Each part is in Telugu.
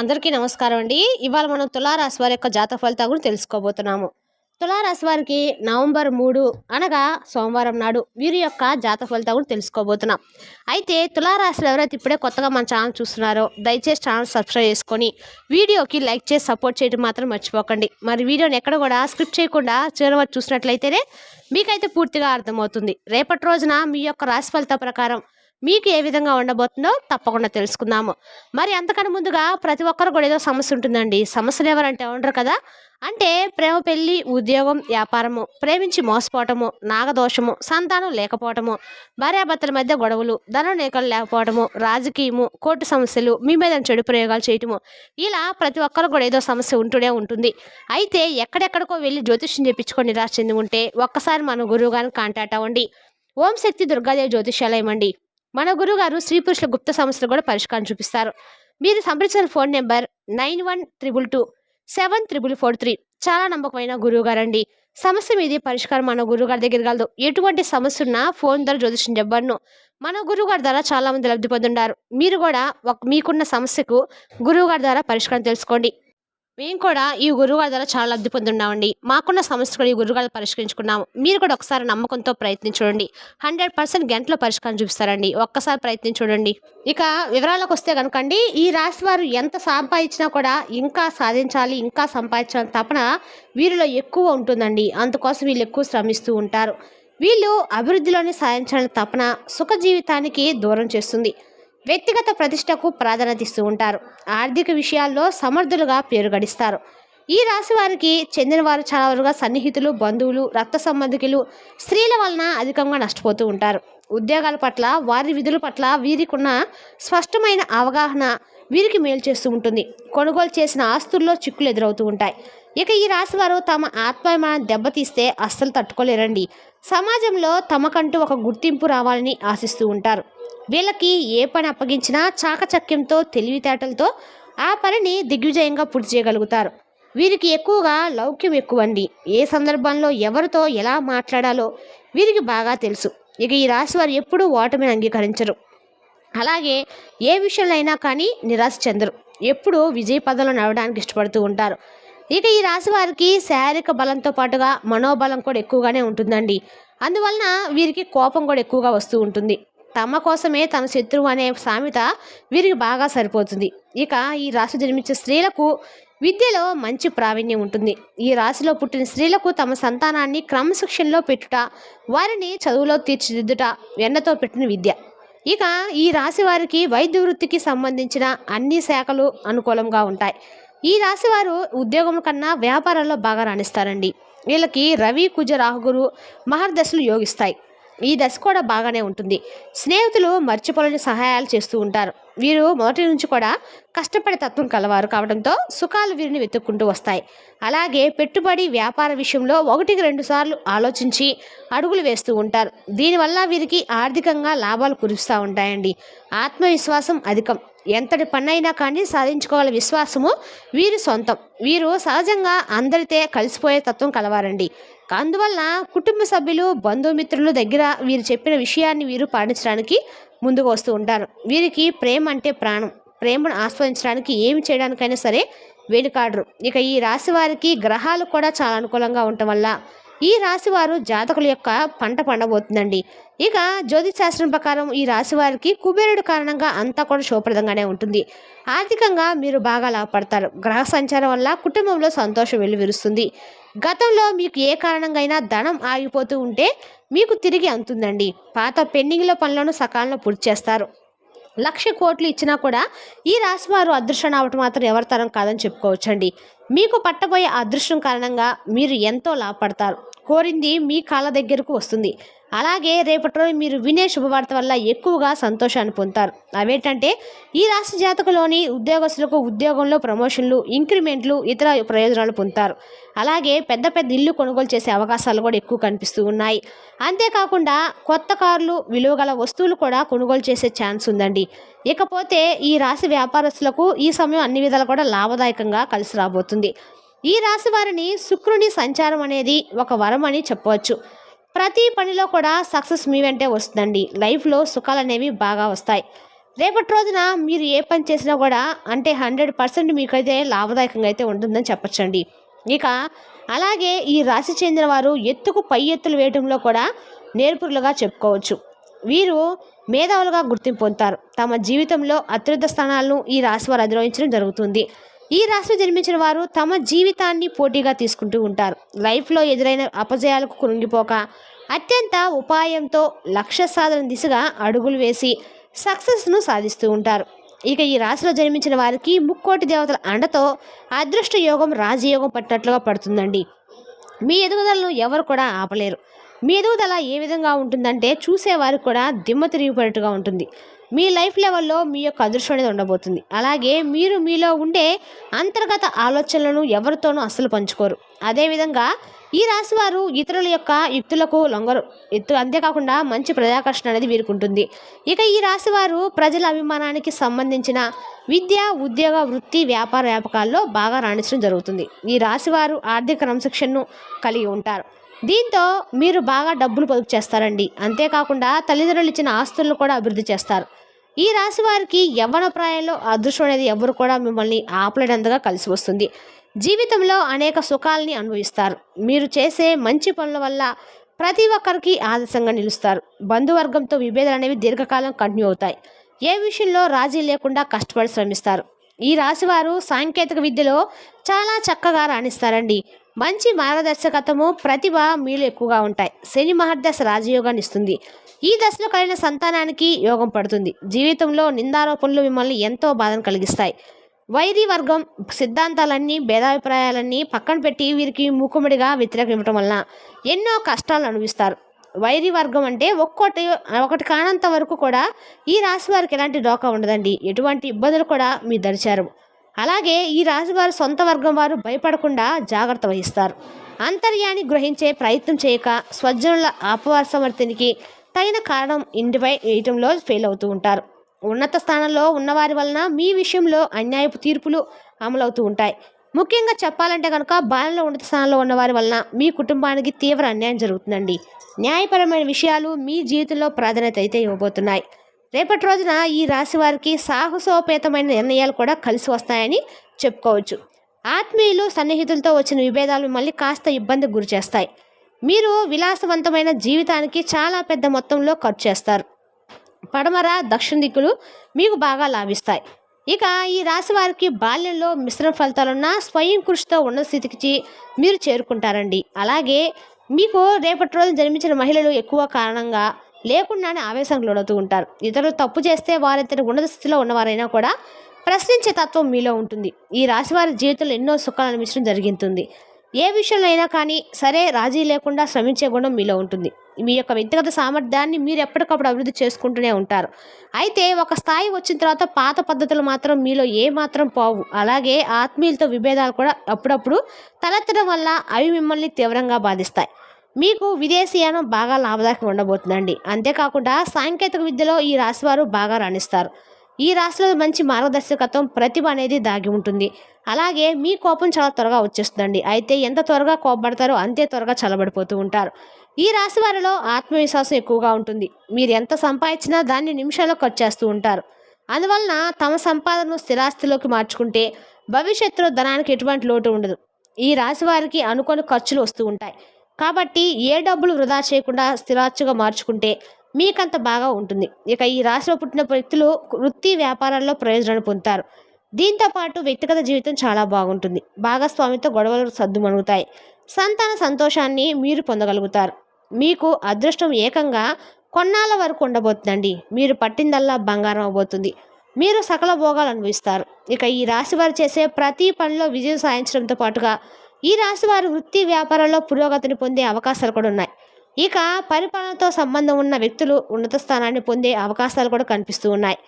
అందరికీ నమస్కారం అండి. ఇవాళ మనం తులారాశి వారి యొక్క జాతక ఫలితాల గురించి తెలుసుకోబోతున్నాము. తులారాశి వారికి నవంబర్ 3 అనగా సోమవారం నాడు వీరి యొక్క జాతక ఫలితాల గురించి తెలుసుకోబోతున్నాం. అయితే తులారాశిలో ఎవరైతే ఇప్పుడే కొత్తగా మన ఛానల్ చూస్తున్నారో దయచేసి ఛానల్ సబ్స్క్రైబ్ చేసుకొని వీడియోకి లైక్ చేసి సపోర్ట్ చేయడం మాత్రం మర్చిపోకండి. మరి వీడియోని ఎక్కడ కూడా స్కిప్ చేయకుండా చివరి వరకు చూసినట్లయితేనే మీకైతే పూర్తిగా అర్థమవుతుంది. రేపటి రోజున మీ యొక్క రాశి ఫలిత ప్రకారం మీకు ఏ విధంగా ఉండబోతుందో తప్పకుండా తెలుసుకుందాము. మరి అంతకన్నా ముందుగా ప్రతి ఒక్కరు కూడా ఏదో సమస్య ఉంటుందండి. సమస్యలు ఎవరంటే ఉండరు కదా. అంటే ప్రేమ, పెళ్లి, ఉద్యోగం, వ్యాపారము, ప్రేమించి మోసపోవటము, నాగదోషము, సంతానం లేకపోవటము, భార్యాభర్తల మధ్య గొడవలు, ధననేకలు లేకపోవటము, రాజకీయము, కోర్టు సమస్యలు, మీ మీద చెడు ప్రయోగాలు చేయటము, ఇలా ప్రతి ఒక్కరు కూడా ఏదో సమస్య ఉంటూనే ఉంటుంది. అయితే ఎక్కడెక్కడికో వెళ్ళి జ్యోతిష్యం చెప్పించుకొని నిరాశ చెంది ఉంటే ఒక్కసారి మన గురువు గారిని కాంటాక్ట్ అవ్వండి. ఓం శక్తి దుర్గాదేవి జ్యోతిష్యాలయం అండి. మన గురుగారు స్త్రీ పురుషుల గుప్త సమస్యలు కూడా పరిష్కారం చూపిస్తారు. మీరు సంప్రదించిన ఫోన్ నెంబర్ 9122274443. చాలా నమ్మకమైన గురువు గారండి. సమస్య మీది పరిష్కారం మన గురువుగారి దగ్గర కలదు. ఎటువంటి సమస్య ఉన్నా ఫోన్ ద్వారా జ్యోతిష్యం చెప్పబడును. మన గురువుగారి ద్వారా చాలా మంది లబ్ధి పొందుంటారు. మీరు కూడా మీకున్న సమస్యకు గురువుగారి ద్వారా పరిష్కారం తెలుసుకోండి. మేము కూడా ఈ గురువుగారి ద్వారా చాలా లబ్ధి పొందున్నామండి. మాకున్న సమస్య కూడా ఈ గురువుగారు పరిష్కరించుకున్నాము. మీరు కూడా ఒకసారి నమ్మకంతో ప్రయత్నించండి. 100% గంటలో పరిష్కారం చూపిస్తారండి. ఒక్కసారి ప్రయత్నించండి. ఇక వివరాలకు వస్తే కనుకండి, ఈ రాశి వారు ఎంత సంపాదించినా కూడా ఇంకా సాధించాలి, ఇంకా సంపాదించాలని తపన వీరిలో ఎక్కువ ఉంటుందండి. అందుకోసం వీళ్ళు ఎక్కువ శ్రమిస్తూ ఉంటారు. వీళ్ళు అభివృద్ధిలోనే సాధించాలని తపన సుఖ జీవితానికి దూరం చేస్తుంది. వ్యక్తిగత ప్రతిష్టకు ప్రాధాన్యత ఇస్తూ ఉంటారు. ఆర్థిక విషయాల్లో సమర్థులుగా పేరు గడిస్తారు. ఈ రాశి వారికి చెందిన వారు చాలా వరకుగా సన్నిహితులు, బంధువులు, రక్త సంబంధికులు, స్త్రీల వలన అధికంగా నష్టపోతూ ఉంటారు. ఉద్యోగాల పట్ల, వారి విధుల పట్ల వీరికి ఉన్న స్పష్టమైన అవగాహన వీరికి మేలు చేస్తూ ఉంటుంది. కొనుగోలు చేసిన ఆస్తుల్లో చిక్కులు ఎదురవుతూ ఉంటాయి. ఇక ఈ రాశి వారు తమ ఆత్మాభిమానాన్ని దెబ్బతీస్తే అస్సలు తట్టుకోలేరండి. సమాజంలో తమకంటూ ఒక గుర్తింపు రావాలని ఆశిస్తూ ఉంటారు. వీళ్ళకి ఏ పని అప్పగించినా చాకచక్యంతో, తెలివితేటలతో ఆ పనిని దిగ్విజయంగా పూర్తి చేయగలుగుతారు. వీరికి ఎక్కువగా లౌక్యం ఎక్కువండి. ఏ సందర్భంలో ఎవరితో ఎలా మాట్లాడాలో వీరికి బాగా తెలుసు. ఇక ఈ రాశి వారు ఎప్పుడూ ఓటమిని అంగీకరించరు. అలాగే ఏ విషయంలో అయినా కానీ నిరాశ చెందరు. ఎప్పుడూ విజయ పదంలో నడవడానికి ఇష్టపడుతూ ఉంటారు. ఇక ఈ రాశి వారికి శారీరక బలంతో పాటుగా మనోబలం కూడా ఎక్కువగానే ఉంటుందండి. అందువలన వీరికి కోపం కూడా ఎక్కువగా వస్తూ ఉంటుంది. తమ కోసమే తన శత్రువు అనే సామెత వీరికి బాగా సరిపోతుంది. ఇక ఈ రాశి జన్మించే స్త్రీలకు విద్యలో మంచి ప్రావీణ్యం ఉంటుంది. ఈ రాశిలో పుట్టిన స్త్రీలకు తమ సంతానాన్ని క్రమశిక్షణలో పెట్టుట, వారిని చదువులో తీర్చిదిద్దుట వెన్నతో పెట్టిన విద్య. ఇక ఈ రాశి వారికి వైద్య వృత్తికి సంబంధించిన అన్ని శాఖలు అనుకూలంగా ఉంటాయి. ఈ రాశి వారు ఉద్యోగం కన్నా వ్యాపారాల్లో బాగా రాణిస్తారండి. వీళ్ళకి రవి, కుజ, రాహుగురు మహర్దశలు యోగిస్తాయి. ఈ దశ కూడా బాగానే ఉంటుంది. స్నేహితులు మర్చిపోలేని సహాయాలు చేస్తూ ఉంటారు. వీరు మొదటి నుంచి కూడా కష్టపడే తత్వం కలవారు కావడంతో సుఖాలు వీరిని వెతుక్కుంటూ వస్తాయి. అలాగే పెట్టుబడి, వ్యాపార విషయంలో 1-2 సార్లు ఆలోచించి అడుగులు వేస్తూ ఉంటారు. దీనివల్ల వీరికి ఆర్థికంగా లాభాలు కురుస్తూ ఉంటాయండి. ఆత్మవిశ్వాసం అధికం. ఎంతటి పనైనా కానీ సాధించుకోగల విశ్వాసము వీరి సొంతం. వీరు సహజంగా అందరితో కలిసిపోయే తత్వం కలవారండి. అందువల్ల కుటుంబ సభ్యులు, బంధుమిత్రుల దగ్గర వీరు చెప్పిన విషయాన్ని వీరు పాటించడానికి ముందుకు వస్తూ ఉంటారు. వీరికి ప్రేమ అంటే ప్రాణం. ప్రేమను ఆస్వాదించడానికి ఏమి చేయడానికైనా సరే వెనుకాడరు. ఇక ఈ రాశి వారికి గ్రహాలు కూడా చాలా అనుకూలంగా ఉండటం వల్ల ఈ రాశి వారు జాతకుల యొక్క పంట పండబోతుందండి. ఇక జ్యోతిష్ శాస్త్రం ప్రకారం ఈ రాశి వారికి కుబేరుడు కారణంగా అంతా కూడా శుభప్రదంగానే ఉంటుంది. ఆర్థికంగా మీరు బాగా లాభపడతారు. గ్రహ సంచారం వల్ల కుటుంబంలో సంతోషం వెల్లివిరుస్తుంది. గతంలో మీకు ఏ కారణంగా అయినా ధనం ఆగిపోతూ ఉంటే మీకు తిరిగి అందుతుందండి. పాత పెండింగ్లో పనులను సకాలంలో పూర్తి చేస్తారు. 1,00,000 కోట్లు ఇచ్చినా కూడా ఈ రాశి వారు అదృష్టం అవటం మాత్రం ఎవరి తరం కాదని చెప్పుకోవచ్చండి. మీకు పట్టబోయే అదృష్టం కారణంగా మీరు ఎంతో లాభపడతారు. కోరింది మీ కాళ్ళ దగ్గరకు వస్తుంది. అలాగే రేపటి రోజు మీరు వినే శుభవార్త వల్ల ఎక్కువగా సంతోషాన్ని పొందుతారు. అవేంటంటే ఈ రాశి జాతకులోని ఉద్యోగస్తులకు ఉద్యోగంలో ప్రమోషన్లు, ఇంక్రిమెంట్లు, ఇతర ప్రయోజనాలు పొందుతారు. అలాగే పెద్ద పెద్ద ఇల్లు కొనుగోలు చేసే అవకాశాలు కూడా ఎక్కువ కనిపిస్తూ ఉన్నాయి. అంతేకాకుండా కొత్త కార్లు, విలువ గల వస్తువులు కూడా కొనుగోలు చేసే ఛాన్స్ ఉందండి. ఇకపోతే ఈ రాశి వ్యాపారస్తులకు ఈ సమయం అన్ని విధాలు కూడా లాభదాయకంగా కలిసి రాబోతుంది. ఈ రాశి వారిని శుక్రుని సంచారం అనేది ఒక వరం అని చెప్పవచ్చు. ప్రతి పనిలో కూడా సక్సెస్ మీ వెంటే వస్తుందండి. లైఫ్లో సుఖాలు అనేవి బాగా వస్తాయి. రేపటి రోజున మీరు ఏ పని చేసినా కూడా అంటే 100% మీకైతే లాభదాయకంగా అయితే ఉంటుందని చెప్పొచ్చండి. ఇక అలాగే ఈ రాశి చెందిన వారు ఎత్తుకు పై ఎత్తులు వేయడంలో కూడా నేర్పురులుగా చెప్పుకోవచ్చు. వీరు మేధావులుగా గుర్తింపు పొందుతారు. తమ జీవితంలో అత్యున్నత స్థానాలను ఈ రాశి వారు అధిరోహించడం జరుగుతుంది. ఈ రాశిలో జన్మించిన వారు తమ జీవితాన్ని పోటీగా తీసుకుంటూ ఉంటారు. లైఫ్లో ఎదురైన అపజయాలకు కృంగిపోక అత్యంత ఉపాయంతో లక్ష్య సాధన దిశగా అడుగులు వేసి సక్సెస్ను సాధిస్తూ ఉంటారు. ఇక ఈ రాశిలో జన్మించిన వారికి ముక్కోటి దేవతల అండతో అదృష్ట యోగం రాజయోగం పట్టినట్లుగా పడుతుందండి. మీ ఎదుగుదలను ఎవరు కూడా ఆపలేరు. మీ ఎదుగుదల ఏ విధంగా ఉంటుందంటే చూసేవారికి కూడా దిమ్మ తిరిగిపోయేట్టుగా ఉంటుంది. మీ లైఫ్ లెవెల్లో మీ యొక్క అదృష్టం అనేది ఉండబోతుంది. అలాగే మీరు మీలో ఉండే అంతర్గత ఆలోచనలను ఎవరితోనూ అస్సలు పంచుకోరు. అదేవిధంగా ఈ రాశి వారు ఇతరుల యొక్క యుక్తులకు లొంగరు. అంతేకాకుండా మంచి ప్రజాకర్షణ అనేది వీరికి ఉంటుంది. ఇక ఈ రాశి వారు ప్రజల అభిమానానికి సంబంధించిన విద్య, ఉద్యోగ, వృత్తి, వ్యాపారాల్లో బాగా రాణించడం జరుగుతుంది. ఈ రాశి వారు ఆర్థిక క్రమశిక్షణను కలిగి ఉంటారు. దీంతో మీరు బాగా డబ్బులు పొదుపు చేస్తారండి. అంతేకాకుండా తల్లిదండ్రులు ఇచ్చిన ఆస్తులను కూడా అభివృద్ధి చేస్తారు. ఈ రాశి వారికి యవ్వన ప్రాయంలో అదృష్టం అనేది ఎవరు కూడా మిమ్మల్ని ఆపలేనంతగా కలిసి వస్తుంది. జీవితంలో అనేక సుఖాలని అనుభవిస్తారు. మీరు చేసే మంచి పనుల వల్ల ప్రతి ఒక్కరికి ఆదర్శంగా నిలుస్తారు. బంధువర్గంతో విభేదాలు అనేవి దీర్ఘకాలం కంటిన్యూ అవుతాయి. ఏ విషయంలో రాజీ లేకుండా కష్టపడి శ్రమిస్తారు. ఈ రాశివారు సాంకేతిక విద్యలో చాలా చక్కగా రాణిస్తారండి. మంచి మార్గదర్శకత్వము, ప్రతిభ మీలో ఎక్కువగా ఉంటాయి. శని మహర్దశ రాజయోగాన్ని ఇస్తుంది. ఈ దశలో కలిగిన సంతానానికి యోగం పడుతుంది. జీవితంలో నిందారోపణలు మిమ్మల్ని ఎంతో బాధను కలిగిస్తాయి. వైరి వర్గం సిద్ధాంతాలన్నీ, భేదాభిప్రాయాలన్నీ పక్కన పెట్టి వీరికి మూకుమ్మడిగా వ్యతిరేకం ఇవ్వటం వలన ఎన్నో కష్టాలను అనుభవిస్తారు. వైరి వర్గం అంటే ఒకటి కానంత వరకు కూడా ఈ రాశి వారికి ఎలాంటి డోకా ఉండదండి. ఎటువంటి ఇబ్బందులు కూడా మీ దరిచారు. అలాగే ఈ రాశి వారు సొంత వర్గం వారు భయపడకుండా జాగ్రత్త వహిస్తారు. అంతర్యాన్ని గ్రహించే ప్రయత్నం చేయక స్వజనుల అపవర్సమర్థినికి తగిన కారణం ఇంటిపై వేయటంలో ఫెయిల్ అవుతూ ఉంటారు. ఉన్నత స్థానంలో ఉన్నవారి వలన మీ విషయంలో అన్యాయపు తీర్పులు అమలవుతూ ఉంటాయి. ముఖ్యంగా చెప్పాలంటే కనుక బాలలో ఉన్నత స్థానంలో ఉన్నవారి వలన మీ కుటుంబానికి తీవ్ర అన్యాయం జరుగుతుందండి. న్యాయపరమైన విషయాలు మీ జీవితంలో ప్రాధాన్యత అయితే ఇవ్వబోతున్నాయి. రేపటి రోజున ఈ రాశి వారికి సాహసోపేతమైన నిర్ణయాలు కూడా కలిసి వస్తాయని చెప్పుకోవచ్చు. ఆత్మీయులు, సన్నిహితులతో వచ్చిన విభేదాలు మిమ్మల్ని కాస్త ఇబ్బందికి గురి చేస్తాయి. మీరు విలాసవంతమైన జీవితానికి చాలా పెద్ద మొత్తంలో ఖర్చు చేస్తారు. పడమర, దక్షిణ దిక్కులు మీకు బాగా లాభిస్తాయి. ఇక ఈ రాశి వారికి బాల్యంలో మిశ్రమ ఫలితాలున్న స్వయం కృషితో ఉన్న స్థితికి మీరు చేరుకుంటారండి. అలాగే మీకు రేపటి రోజు జన్మించిన మహిళలు ఎక్కువ కారణంగా లేకుండానే ఆవేశానికి లోనవుతూ ఉంటారు. ఇతరులు తప్పు చేస్తే వారిద్దరి ఉన్నత స్థితిలో ఉన్నవారైనా కూడా ప్రశ్నించే తత్వం మీలో ఉంటుంది. ఈ రాశి వారి జీవితంలో ఎన్నో సుఖాలు అనిపించడం జరుగుతుంది. ఏ విషయంలో అయినా కానీ సరే రాజీ లేకుండా శ్రమించే గుణం మీలో ఉంటుంది. మీ యొక్క వ్యక్తిగత సామర్థ్యాన్ని మీరు ఎప్పటికప్పుడు అభివృద్ధి చేసుకుంటూనే ఉంటారు. అయితే ఒక స్థాయి వచ్చిన తర్వాత పాత పద్ధతులు మాత్రం మీలో ఏ మాత్రం పోవు. అలాగే ఆత్మీయులతో విభేదాలు కూడా అప్పుడప్పుడు తలెత్తడం వల్ల అవి మిమ్మల్ని తీవ్రంగా బాధిస్తాయి. మీకు విదేశీయానం బాగా లాభదాయకంగా ఉండబోతుందండి. అంతేకాకుండా సాంకేతిక విద్యలో ఈ రాశివారు బాగా రాణిస్తారు. ఈ రాశిలో మంచి మార్గదర్శకత్వం, ప్రతిభ అనేది దాగి ఉంటుంది. అలాగే మీ కోపం చాలా త్వరగా వచ్చేస్తుందండి. అయితే ఎంత త్వరగా కోపపడతారో అంతే త్వరగా చల్లబడిపోతూ ఉంటారు. ఈ రాశి వారిలో ఆత్మవిశ్వాసం ఎక్కువగా ఉంటుంది. మీరు ఎంత సంపాదించినా దాన్ని నిమిషాల్లో ఖర్చు చేస్తూ ఉంటారు. అందువలన తమ సంపాదనను స్థిరాస్తిలోకి మార్చుకుంటే భవిష్యత్తులో ధనానికి ఎటువంటి లోటు ఉండదు. ఈ రాశి వారికి అనుకోని ఖర్చులు వస్తూ ఉంటాయి. కాబట్టి ఏ డబ్బులు వృధా చేయకుండా స్థిరాస్తిగా మార్చుకుంటే మీకంత బాగా ఉంటుంది. ఇక ఈ రాశిలో పుట్టిన వ్యక్తులు వృత్తి, వ్యాపారాల్లో ప్రయోజనాలు పొందుతారు. దీంతోపాటు వ్యక్తిగత జీవితం చాలా బాగుంటుంది. భాగస్వామితో గొడవలు సద్దుమణుగుతాయి. సంతాన సంతోషాన్ని మీరు పొందగలుగుతారు. మీకు అదృష్టం ఏకంగా కొన్నాళ్ళ వరకు ఉండబోతుందండి. మీరు పట్టిందల్లా బంగారం అవబోతుంది. మీరు సకల భోగాలు అనుభవిస్తారు. ఇక ఈ రాశి వారు చేసే ప్రతి పనిలో విజయం సాధించడంతో పాటుగా ఈ రాశి వారు వృత్తి, వ్యాపారంలో పురోగతిని పొందే అవకాశాలు కూడా ఉన్నాయి. ఇక పరిపాలనతో సంబంధం ఉన్న వ్యక్తులు ఉన్నత స్థానాన్ని పొందే అవకాశాలు కూడా కనిపిస్తూ ఉన్నాయి.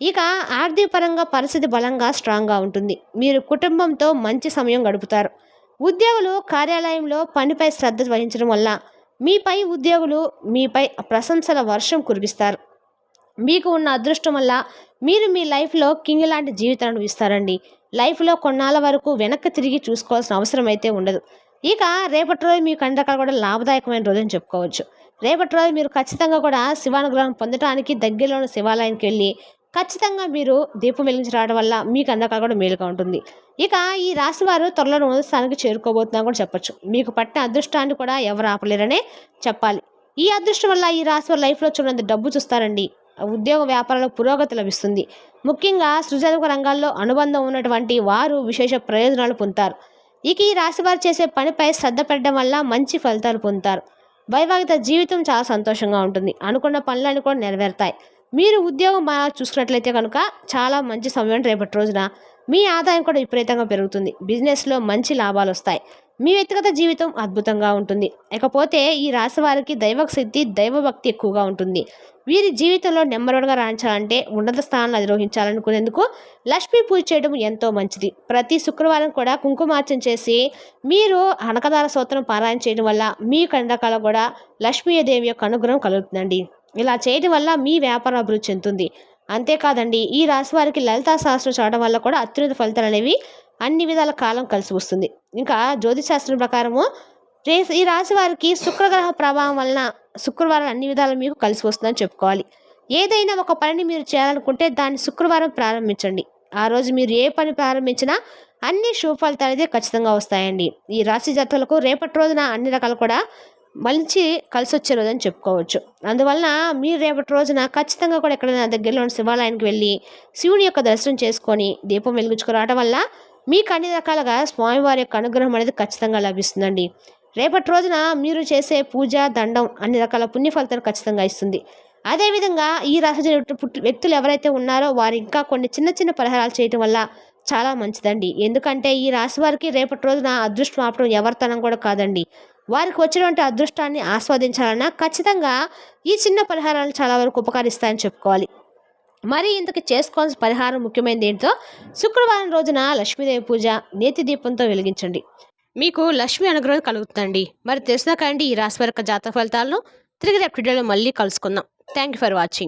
ఇక ఆర్థిక పరంగా పరిస్థితి బలంగా స్ట్రాంగ్గా ఉంటుంది. మీరు కుటుంబంతో మంచి సమయం గడుపుతారు. ఉద్యోగులు కార్యాలయంలో పనిపై శ్రద్ధ వహించడం వల్ల మీపై ఉద్యోగులు మీపై ప్రశంసల వర్షం కురిపిస్తారు. మీకు ఉన్న అదృష్టం వల్ల మీరు మీ లైఫ్లో కింగ్ లాంటి జీవితాన్ని అనుభవిస్తారండి. లైఫ్లో కొన్నాళ్ళ వరకు వెనక్కి తిరిగి చూసుకోవాల్సిన అవసరం అయితే ఉండదు. ఇక రేపటి రోజు మీకు అన్ని రకాలు కూడా లాభదాయకమైన రోజు అని చెప్పుకోవచ్చు. రేపటి రోజు మీరు ఖచ్చితంగా కూడా శివానుగ్రహం పొందడానికి దగ్గరలోని శివాలయానికి వెళ్ళి ఖచ్చితంగా మీరు దీపం వెలిగించి రావడం వల్ల మీకు అందరికీ కూడా మేలుగా ఉంటుంది. ఇక ఈ రాశి వారు త్వరలో మొదటి స్థానానికి చేరుకోబోతున్నా కూడా చెప్పొచ్చు. మీకు పట్టిన అదృష్టాన్ని కూడా ఎవరు ఆపలేరనే చెప్పాలి. ఈ అదృష్టం వల్ల ఈ రాశి వారి లైఫ్‌లో చూడండి డబ్బు చూస్తారండి. ఉద్యోగ వ్యాపారాల్లో పురోగతి లభిస్తుంది. ముఖ్యంగా సృజనాత్మక రంగాల్లో అనుబంధం ఉన్నటువంటి వారు విశేష ప్రయోజనాలు పొందుతారు. ఇక ఈ రాశి వారు చేసే పనిపై శ్రద్ధ పెట్టడం వల్ల మంచి ఫలితాలు పొందుతారు. వైవాహిక జీవితం చాలా సంతోషంగా ఉంటుంది. అనుకున్న పనులన్నీ కూడా నెరవేరుతాయి. మీరు ఉద్యోగం బాగా చూసుకున్నట్లయితే కనుక చాలా మంచి సమయం రేపటి రోజున మీ ఆదాయం కూడా విపరీతంగా పెరుగుతుంది. బిజినెస్‌లో మంచి లాభాలు వస్తాయి. మీ వ్యక్తిగత జీవితం అద్భుతంగా ఉంటుంది. ఇకపోతే ఈ రాశి వారికి దైవశక్తి, దైవభక్తి ఎక్కువగా ఉంటుంది. వీరి జీవితంలో నెంబర్ వన్‌గా రాణించాలంటే ఉన్నత స్థానాన్ని అధిరోహించాలనుకునేందుకు లక్ష్మీ పూజ చేయడం ఎంతో మంచిది. ప్రతి శుక్రవారం కూడా కుంకుమార్చన చేసి మీరు కనకదార స్తోత్రం పారాయణ చేయడం వల్ల మీ కండకాల కూడా లక్ష్మీదేవి యొక్క అనుగ్రహం కలుగుతుందండి. ఇలా చేయడం వల్ల మీ వ్యాపారం అభివృద్ధి చెందుతుంది. అంతేకాదండి ఈ రాశి వారికి లలితా సహస్రం చదవడం వల్ల కూడా అత్యున్నత ఫలితాలు అనేవి అన్ని విధాల కాలం కలిసి వస్తుంది. ఇంకా జ్యోతిష్ శాస్త్రం ప్రకారము ఈ రాశి వారికి శుక్రగ్రహ ప్రభావం వలన శుక్రవారం అన్ని విధాలు మీకు కలిసి వస్తుందని చెప్పుకోవాలి. ఏదైనా ఒక పనిని మీరు చేయాలనుకుంటే దాన్ని శుక్రవారం ప్రారంభించండి. ఆ రోజు మీరు ఏ పని ప్రారంభించినా అన్ని శుభ ఫలితాలు అయితే ఖచ్చితంగా వస్తాయండి. ఈ రాశి జాతకులకు రేపటి రోజున అన్ని రకాలు కూడా మంచి కలిసి వచ్చే రోజని చెప్పుకోవచ్చు. అందువలన మీరు రేపటి రోజున ఖచ్చితంగా కూడా ఎక్కడైనా దగ్గరలోని శివాలయానికి వెళ్ళి శివుని యొక్క దర్శనం చేసుకొని దీపం వెలిగించుకురావడం వల్ల మీకు అన్ని రకాలుగా స్వామివారి యొక్క అనుగ్రహం అనేది ఖచ్చితంగా లభిస్తుందండి. రేపటి రోజున మీరు చేసే పూజ, దండం అన్ని రకాల పుణ్య ఫలితాలు ఖచ్చితంగా ఇస్తుంది. అదేవిధంగా ఈ రాశి వ్యక్తులు ఎవరైతే ఉన్నారో వారు ఇంకా కొన్ని చిన్న చిన్న పరిహారాలు చేయటం వల్ల చాలా మంచిదండి. ఎందుకంటే ఈ రాశి వారికి రేపటి రోజున అదృష్టం ఆపడం ఎవరితనం కూడా కాదండి. వారికి వచ్చినటువంటి అదృష్టాన్ని ఆస్వాదించాలన్నా ఖచ్చితంగా ఈ చిన్న పరిహారాలు చాలా వరకు ఉపకరిస్తాయని చెప్పుకోవాలి. మరి ఇంతకు చేసుకోవాల్సిన పరిహారం ముఖ్యమైనది ఏంటో శుక్రవారం రోజున లక్ష్మీదేవి పూజ నేతి దీపంతో వెలిగించండి. మీకు లక్ష్మీ అనుగ్రహం కలుగుతుందండి. మరి తెలిసినా కండి ఈ రాశి వారి యొక్క జాతక ఫలితాలను తిరిగి రేపు వీడియోలో మళ్ళీ కలుసుకుందాం. Thank you for watching.